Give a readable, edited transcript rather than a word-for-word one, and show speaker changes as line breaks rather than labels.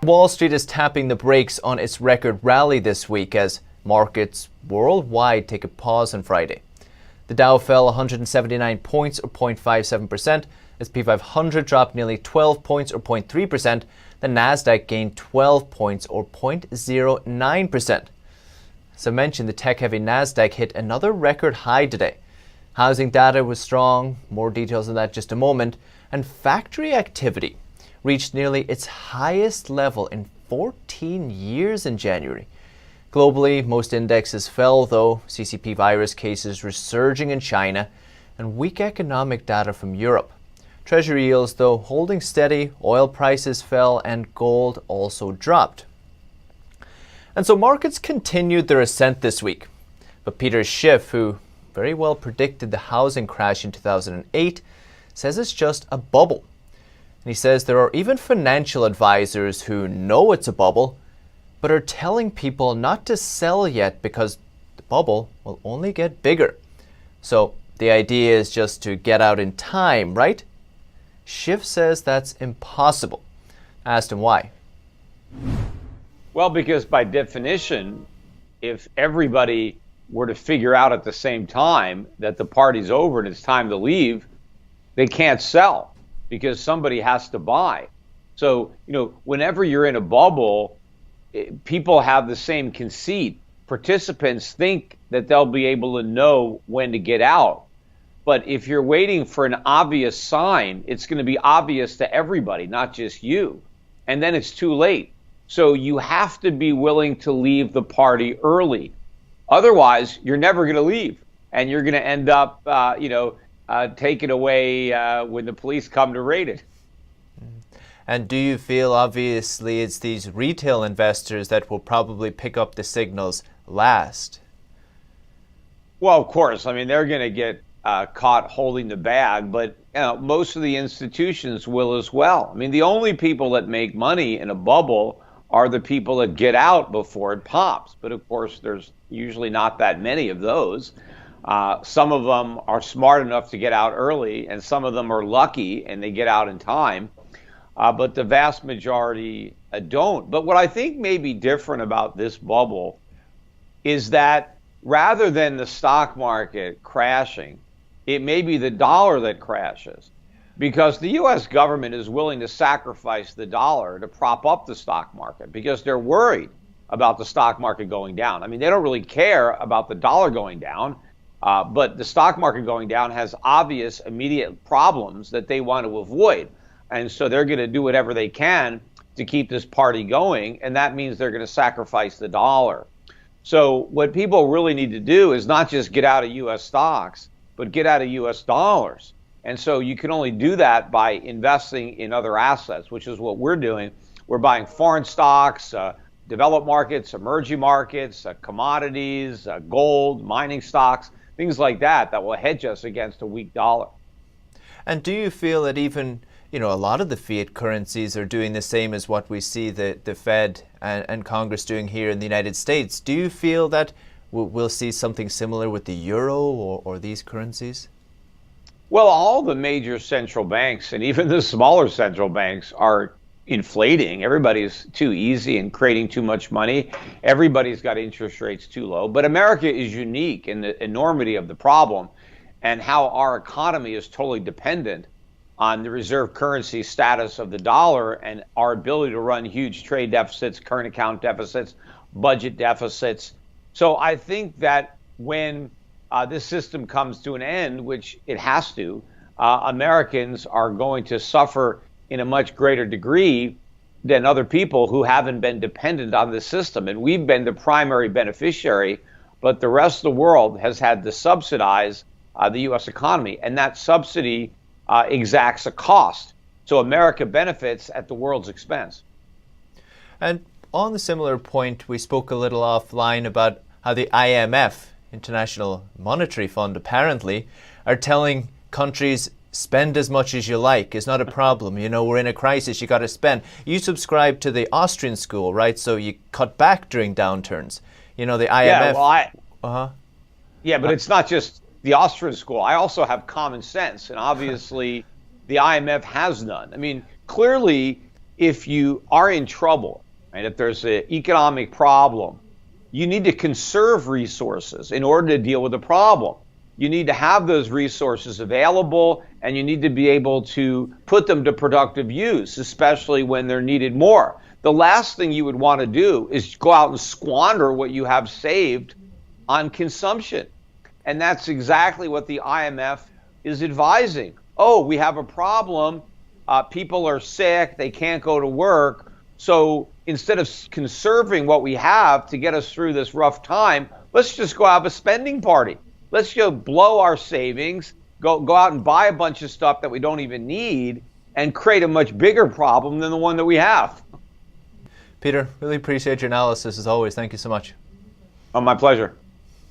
Wall Street is tapping the brakes on its record rally this week as markets worldwide take a pause on Friday. The Dow fell 179 points or 0.57%, S&P 500 dropped nearly 12 points or 0.3%, the Nasdaq gained 12 points or 0.09%. As I mentioned, the tech-heavy Nasdaq hit another record high today. Housing data was strong, more details on that in just a moment, and factory activity reached nearly its highest level in 14 years in January. Globally, most indexes fell, though, CCP virus cases resurging in China and weak economic data from Europe. Treasury yields, though, holding steady, oil prices fell, and gold also dropped. And so markets continued their ascent this week. But Peter Schiff, who very well predicted the housing crash in 2008, says it's just a bubble. And he says there are even financial advisors who know it's a bubble, but are telling people not to sell yet because the bubble will only get bigger. So the idea is just to get out in time, right? Schiff says that's impossible. I asked him why.
Well, because by definition, if everybody were to figure out at the same time that the party's over and it's time to leave, they can't sell because somebody has to buy. So, whenever you're in a bubble, people have the same conceit. Participants think that they'll be able to know when to get out. But if you're waiting for an obvious sign, it's going to be obvious to everybody, not just you. And then it's too late. So you have to be willing to leave the party early. Otherwise, you're never going to leave. And you're going to end up, taken away when the police come to raid it.
And do you feel, obviously, it's these retail investors that will probably pick up the signals last?
Well, of course. I mean, they're going to get caught holding the bag, but most of the institutions will as well. I mean, the only people that make money in a bubble are the people that get out before it pops. But of course, there's usually not that many of those. Some of them are smart enough to get out early, and some of them are lucky and they get out in time. But the vast majority don't. But what I think may be different about this bubble is that rather than the stock market crashing, it may be the dollar that crashes, because the U.S. government is willing to sacrifice the dollar to prop up the stock market because they're worried about the stock market going down. I mean, they don't really care about the dollar going down, but the stock market going down has obvious immediate problems that they want to avoid. And so they're going to do whatever they can to keep this party going, and that means they're going to sacrifice the dollar. So what people really need to do is not just get out of U.S. stocks, but get out of U.S. dollars. And so you can only do that by investing in other assets, which is what we're doing. We're buying foreign stocks, developed markets, emerging markets, commodities, gold, mining stocks, things like that will hedge us against a weak dollar.
And do you feel that even a lot of the fiat currencies are doing the same as what we see the Fed and Congress doing here in the United States? Do you feel that we'll see something similar with the euro or these currencies?
Well, all the major central banks and even the smaller central banks are inflating. Everybody's too easy and creating too much money. Everybody's got interest rates too low. But America is unique in the enormity of the problem and how our economy is totally dependent on the reserve currency status of the dollar and our ability to run huge trade deficits, current account deficits, budget deficits. So I think that when this system comes to an end, which it has to, Americans are going to suffer in a much greater degree than other people who haven't been dependent on the system. And we've been the primary beneficiary, but the rest of the world has had to subsidize the U.S. economy. And that subsidy exacts a cost. So America benefits at the world's expense.
And on the similar point, we spoke a little offline about how the IMF, International Monetary Fund, apparently, are telling countries, spend as much as you like. It's not a problem. We're in a crisis. You got to spend. You subscribe to the Austrian school, right? So you cut back during downturns. The IMF.
Yeah, but it's not just the Austrian school. I also have common sense, and obviously the IMF has none. I mean, clearly, if you are in trouble, right, if there's an economic problem, you need to conserve resources in order to deal with the problem. You need to have those resources available, and you need to be able to put them to productive use, especially when they're needed more. The last thing you would want to do is go out and squander what you have saved on consumption. And that's exactly what the IMF is advising. Oh, we have a problem. People are sick. They can't go to work. So instead of conserving what we have to get us through this rough time, let's just go have a spending party. Let's go blow our savings, go out and buy a bunch of stuff that we don't even need, and create a much bigger problem than the one that we have.
Peter, really appreciate your analysis as always. Thank you so much.
Oh, my pleasure.